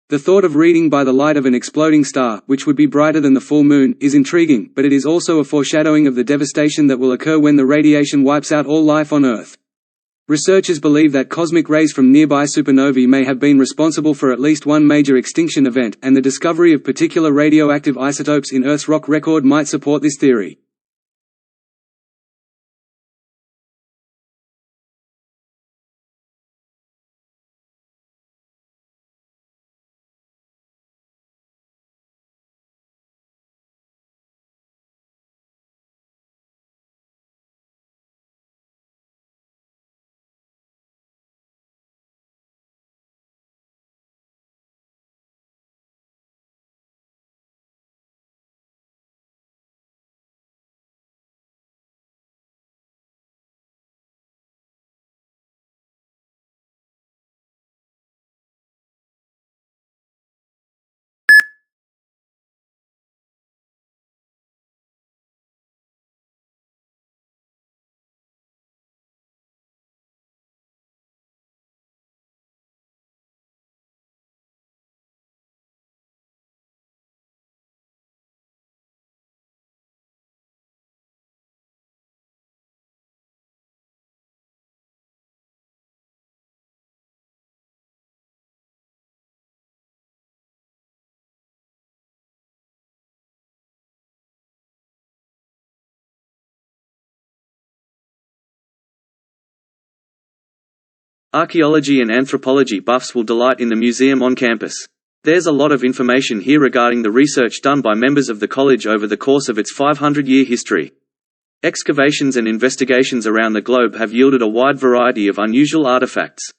The thought of reading by the light of an exploding star, which would be brighter than the full moon, is intriguing, but it is also a foreshadowing of the devastation that will occur when the radiation wipes out all life on Earth. Researchers believe that cosmic rays from nearby supernovae may have been responsible for at least one major extinction event, and the discovery of particular radioactive isotopes in Earth's rock record might support this theory. Archaeology and anthropology buffs will delight in the museum on campus. There's a lot of information here regarding the research done by members of the college over the course of its 500-year history. Excavations and investigations around the globe have yielded a wide variety of unusual artifacts.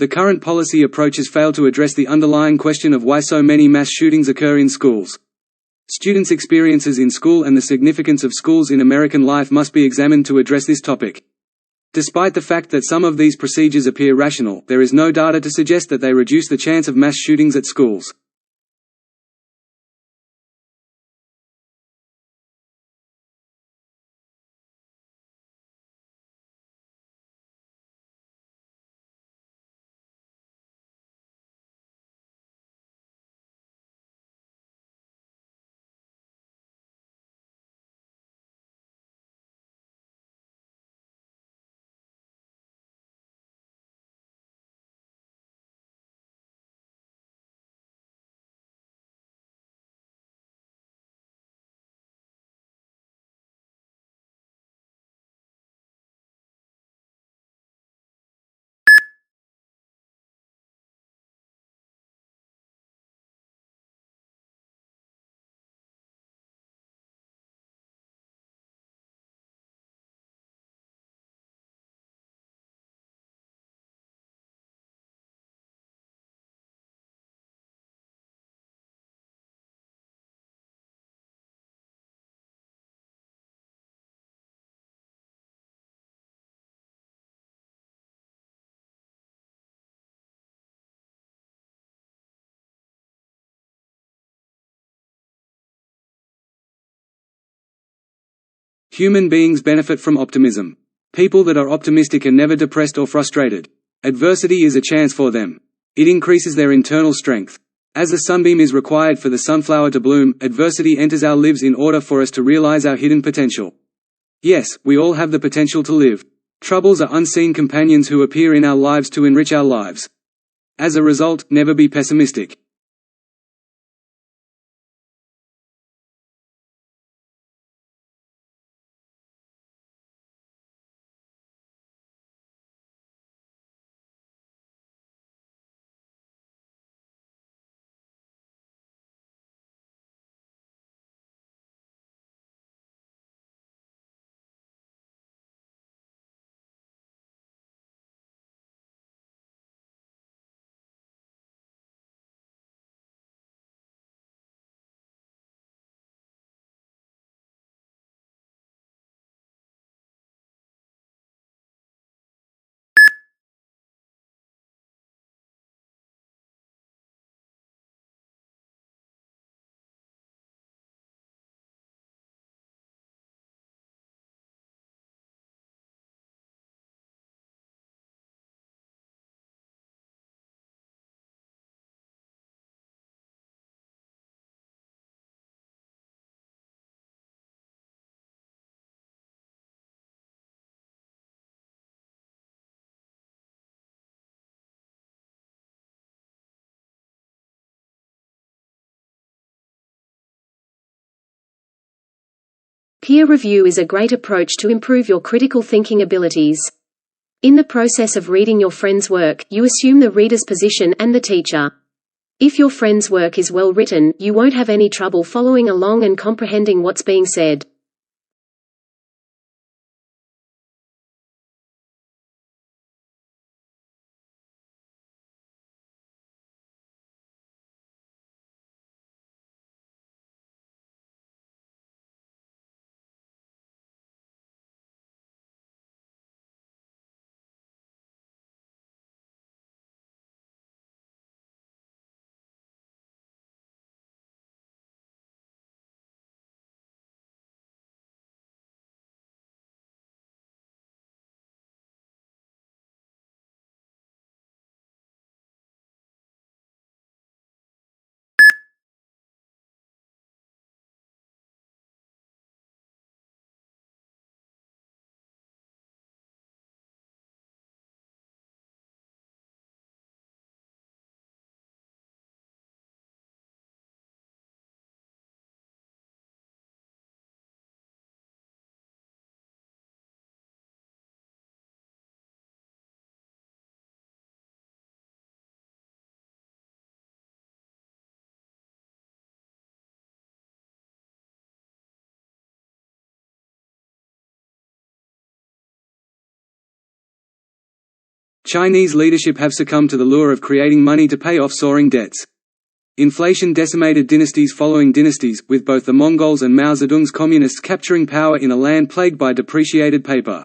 The current policy approaches fail to address the underlying question of why so many mass shootings occur in schools. Students' experiences in school and the significance of schools in American life must be examined to address this topic. Despite the fact that some of these procedures appear rational, there is no data to suggest that they reduce the chance of mass shootings at schools. Human beings benefit from optimism. People that are optimistic are never depressed or frustrated. Adversity is a chance for them. It increases their internal strength. As the sunbeam is required for the sunflower to bloom, adversity enters our lives in order for us to realize our hidden potential. Yes, we all have the potential to live. Troubles are unseen companions who appear in our lives to enrich our lives. As a result, never be pessimistic. Peer review is a great approach to improve your critical thinking abilities. In the process of reading your friend's work, you assume the reader's position and the teacher. If your friend's work is well written, you won't have any trouble following along and comprehending what's being said. Chinese leadership have succumbed to the lure of creating money to pay off soaring debts. Inflation decimated dynasties following dynasties, with both the Mongols and Mao Zedong's communists capturing power in a land plagued by depreciated paper.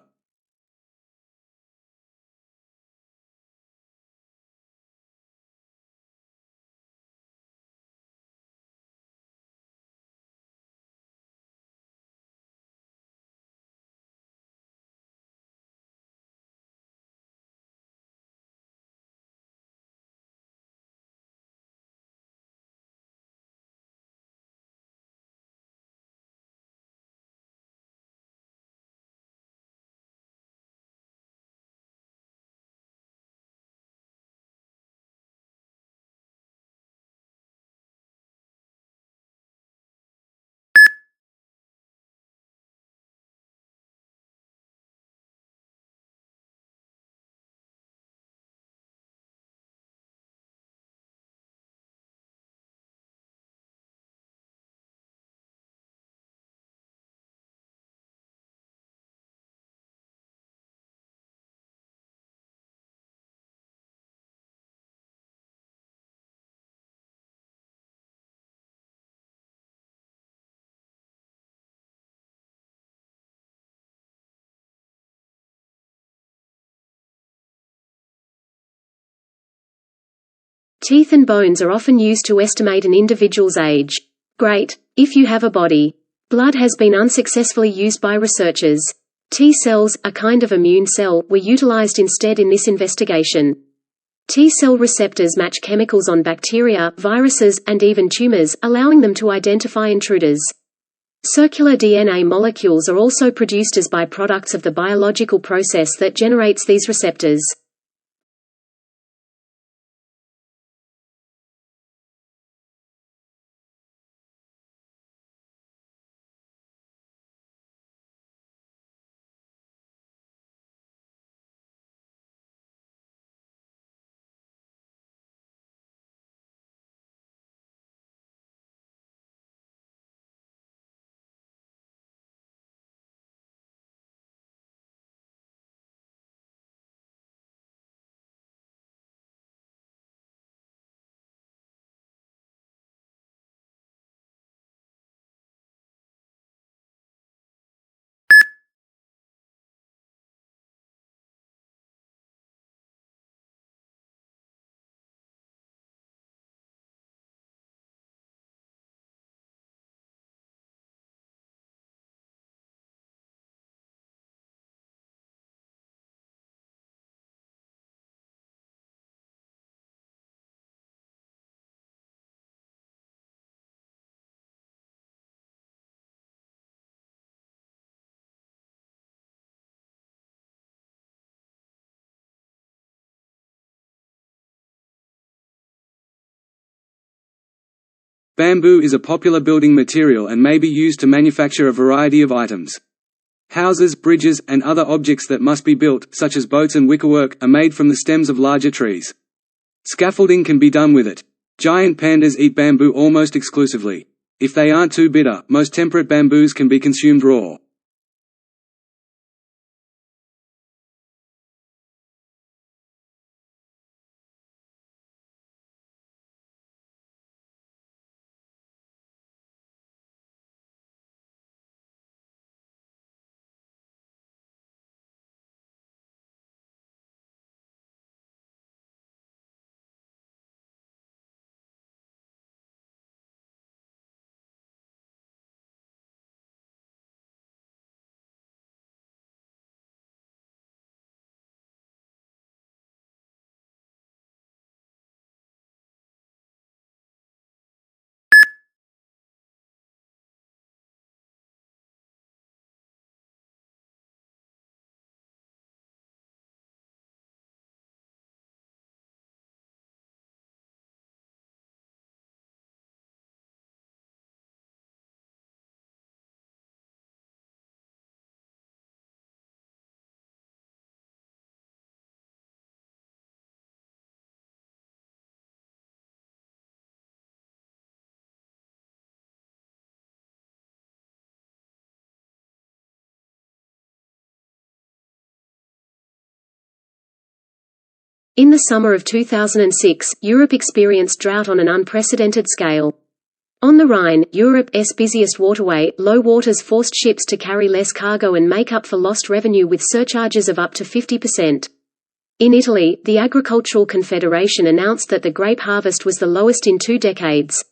Teeth and bones are often used to estimate an individual's age. Great, if you have a body. Blood has been unsuccessfully used by researchers. T cells, a kind of immune cell, were utilized instead in this investigation. T-cell receptors match chemicals on bacteria, viruses, and even tumors, allowing them to identify intruders. Circular DNA molecules are also produced as byproducts of the biological process that generates these receptors. Bamboo is a popular building material and may be used to manufacture a variety of items. Houses, bridges, and other objects that must be built, such as boats and wickerwork, are made from the stems of larger trees. Scaffolding can be done with it. Giant pandas eat bamboo almost exclusively. If they aren't too bitter, most temperate bamboos can be consumed raw. In the summer of 2006, Europe experienced drought on an unprecedented scale. On the Rhine, Europe's busiest waterway, low waters forced ships to carry less cargo and make up for lost revenue with surcharges of up to 50%. In Italy, the Agricultural Confederation announced that the grape harvest was the lowest in 2 decades.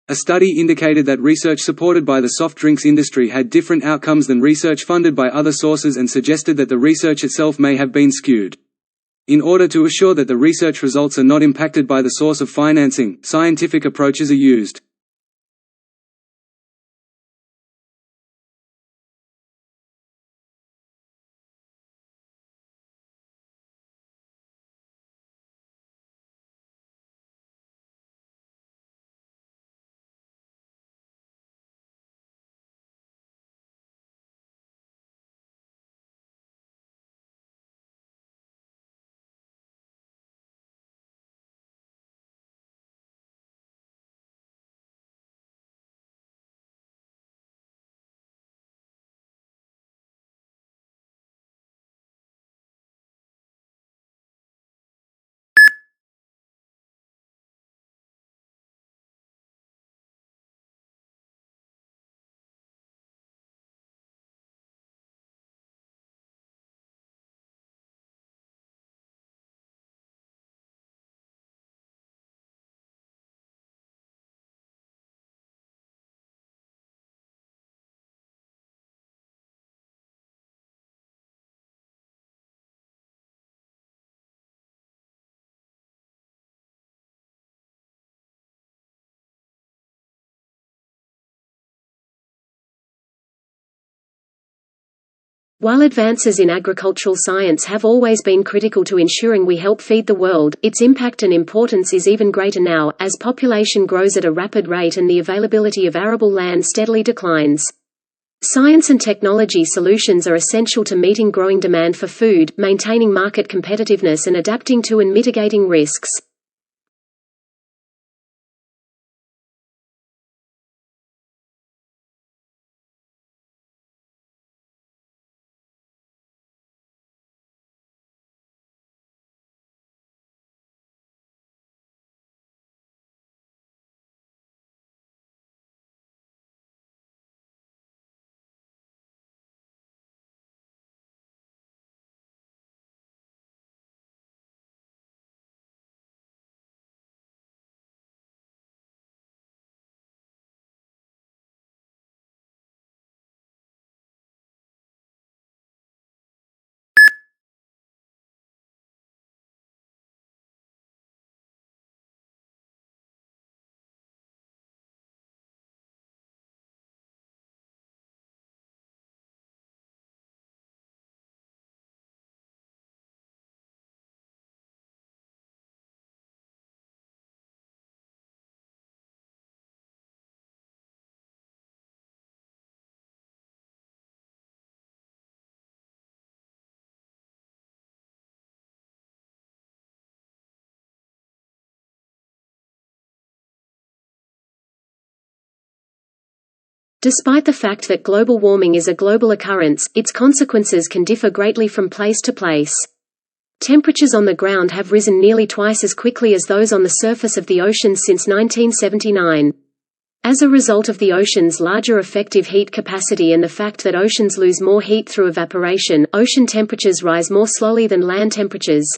A study indicated that research supported by the soft drinks industry had different outcomes than research funded by other sources and suggested that the research itself may have been skewed. In order to assure that the research results are not impacted by the source of financing, scientific approaches are used. While advances in agricultural science have always been critical to ensuring we help feed the world, its impact and importance is even greater now, as population grows at a rapid rate and the availability of arable land steadily declines. Science and technology solutions are essential to meeting growing demand for food, maintaining market competitiveness and adapting to and mitigating risks. Despite the fact that global warming is a global occurrence, its consequences can differ greatly from place to place. Temperatures on the ground have risen nearly twice as quickly as those on the surface of the oceans since 1979. As a result of the ocean's larger effective heat capacity and the fact that oceans lose more heat through evaporation, ocean temperatures rise more slowly than land temperatures.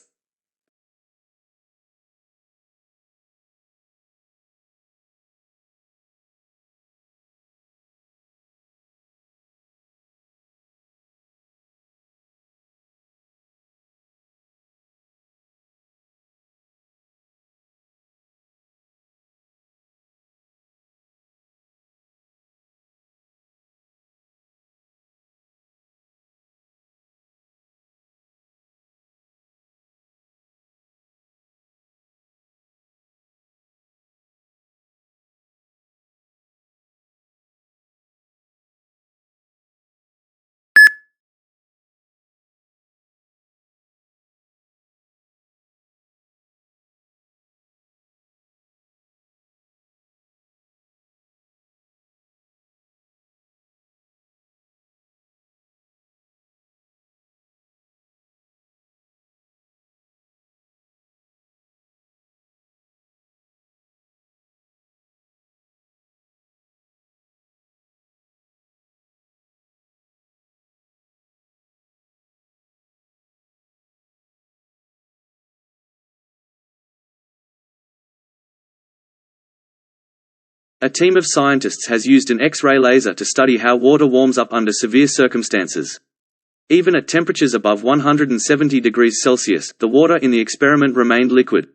A team of scientists has used an X-ray laser to study how water warms up under severe circumstances. Even at temperatures above 170 degrees Celsius, the water in the experiment remained liquid.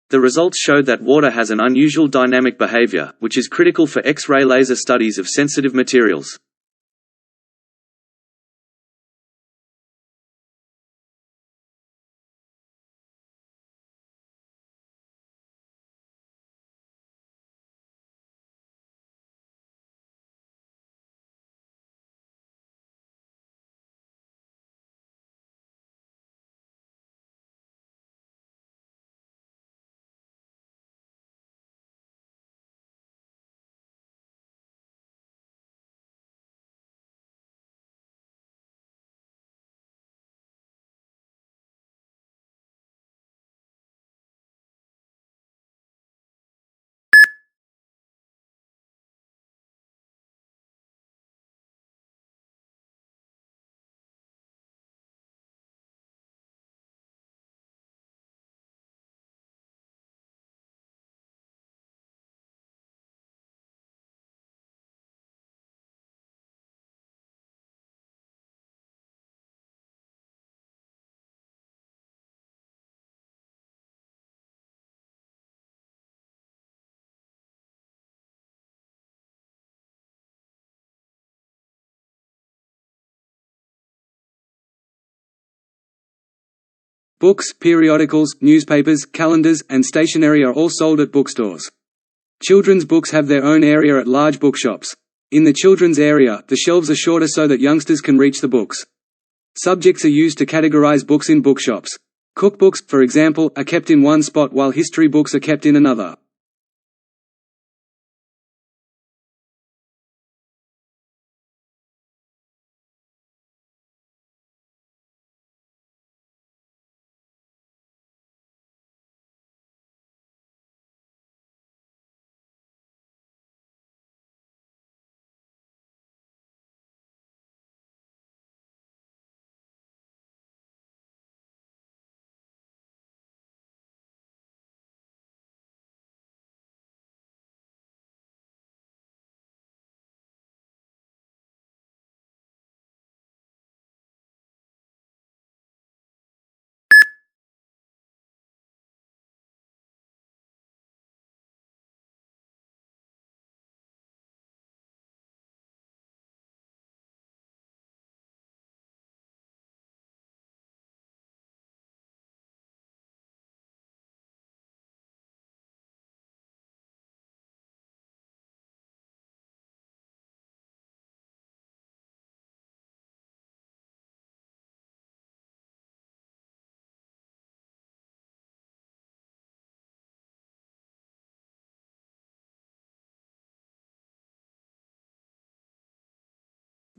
The results showed that water has an unusual dynamic behavior, which is critical for X-ray laser studies of sensitive materials. Books, periodicals, newspapers, calendars, and stationery are all sold at bookstores. Children's books have their own area at large bookshops. In the children's area, the shelves are shorter so that youngsters can reach the books. Subjects are used to categorize books in bookshops. Cookbooks, for example, are kept in one spot while history books are kept in another.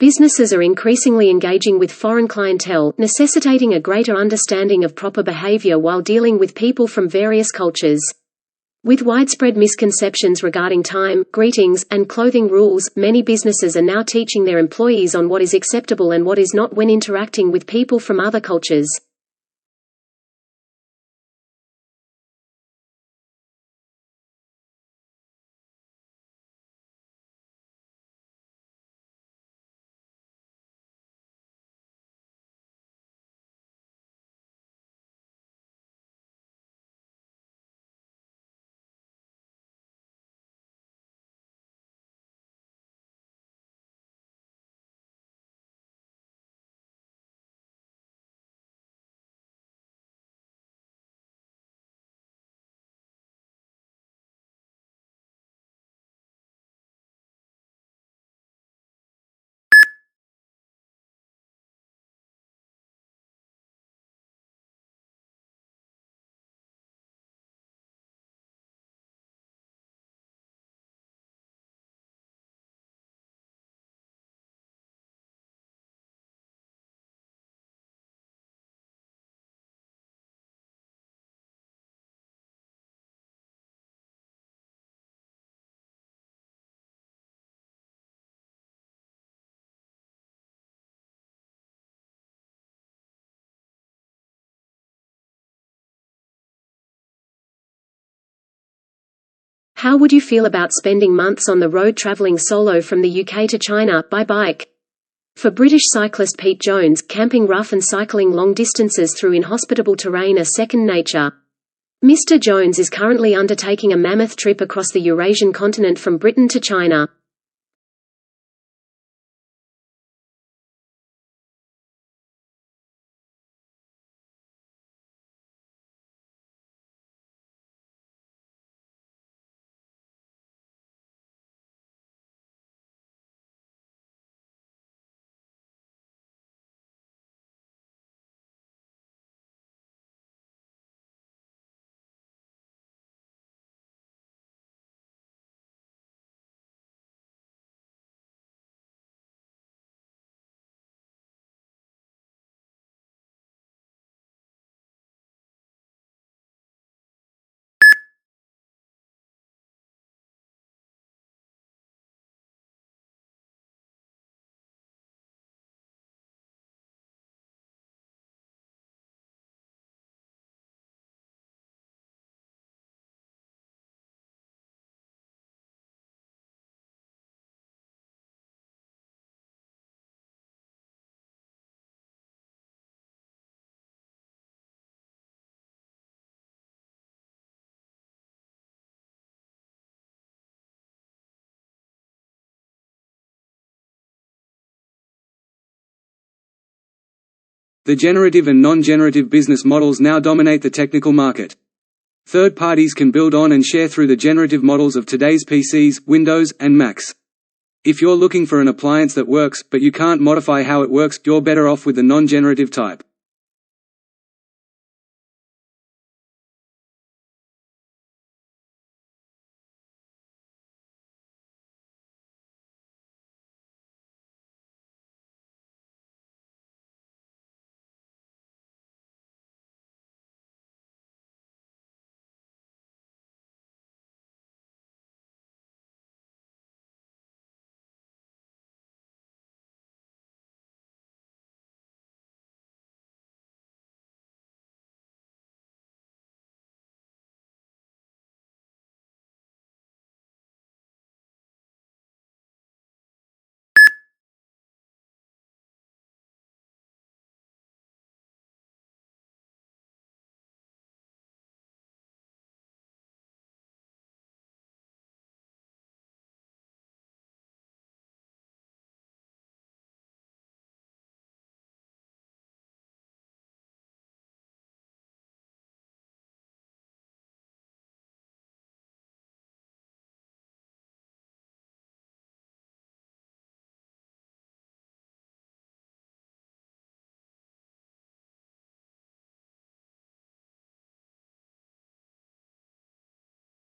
Businesses are increasingly engaging with foreign clientele, necessitating a greater understanding of proper behavior while dealing with people from various cultures. With widespread misconceptions regarding time, greetings, and clothing rules, many businesses are now teaching their employees on what is acceptable and what is not when interacting with people from other cultures. How would you feel about spending months on the road traveling solo from the UK to China, by bike? For British cyclist Pete Jones, camping rough and cycling long distances through inhospitable terrain are second nature. Mr. Jones is currently undertaking a mammoth trip across the Eurasian continent from Britain to China. The generative and non-generative business models now dominate the technical market. Third parties can build on and share through the generative models of today's PCs, Windows, and Macs. If you're looking for an appliance that works, but you can't modify how it works, you're better off with the non-generative type.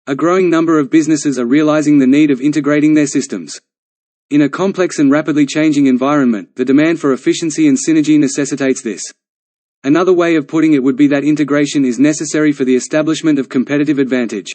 A growing number of businesses are realizing the need of integrating their systems. In a complex and rapidly changing environment, the demand for efficiency and synergy necessitates this. Another way of putting it would be that integration is necessary for the establishment of competitive advantage.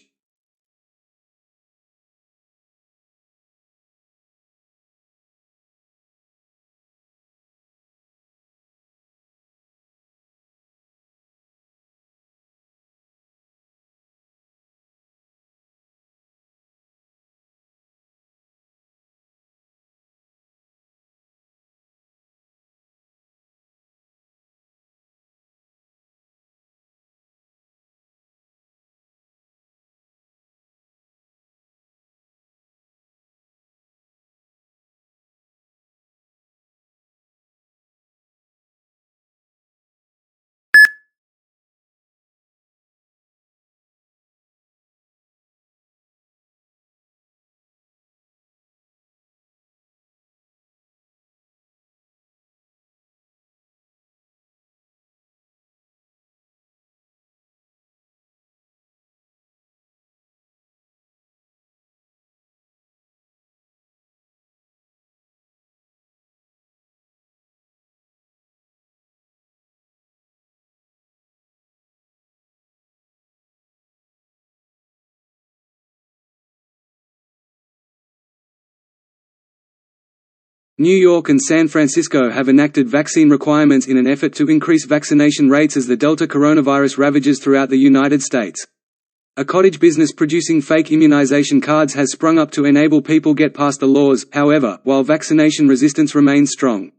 New York and San Francisco have enacted vaccine requirements in an effort to increase vaccination rates as the Delta coronavirus ravages throughout the United States. A cottage business producing fake immunization cards has sprung up to enable people get past the laws, however, while vaccination resistance remains strong.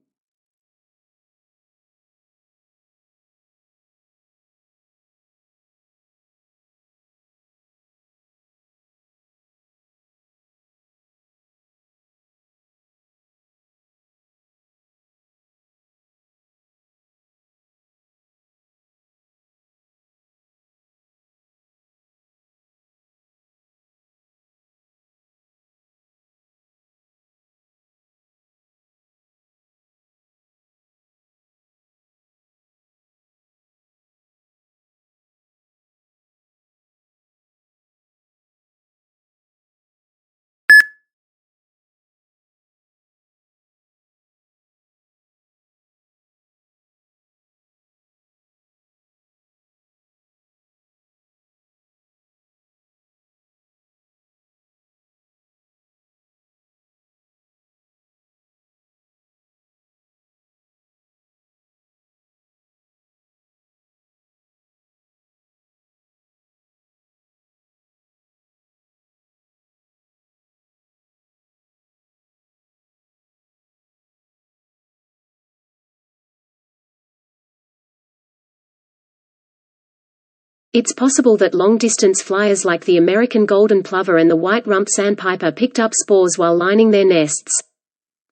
It's possible that long-distance flyers like the American golden plover and the white rump sandpiper picked up spores while lining their nests.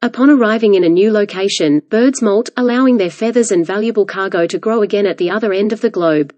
Upon arriving in a new location, birds molt, allowing their feathers and valuable cargo to grow again at the other end of the globe.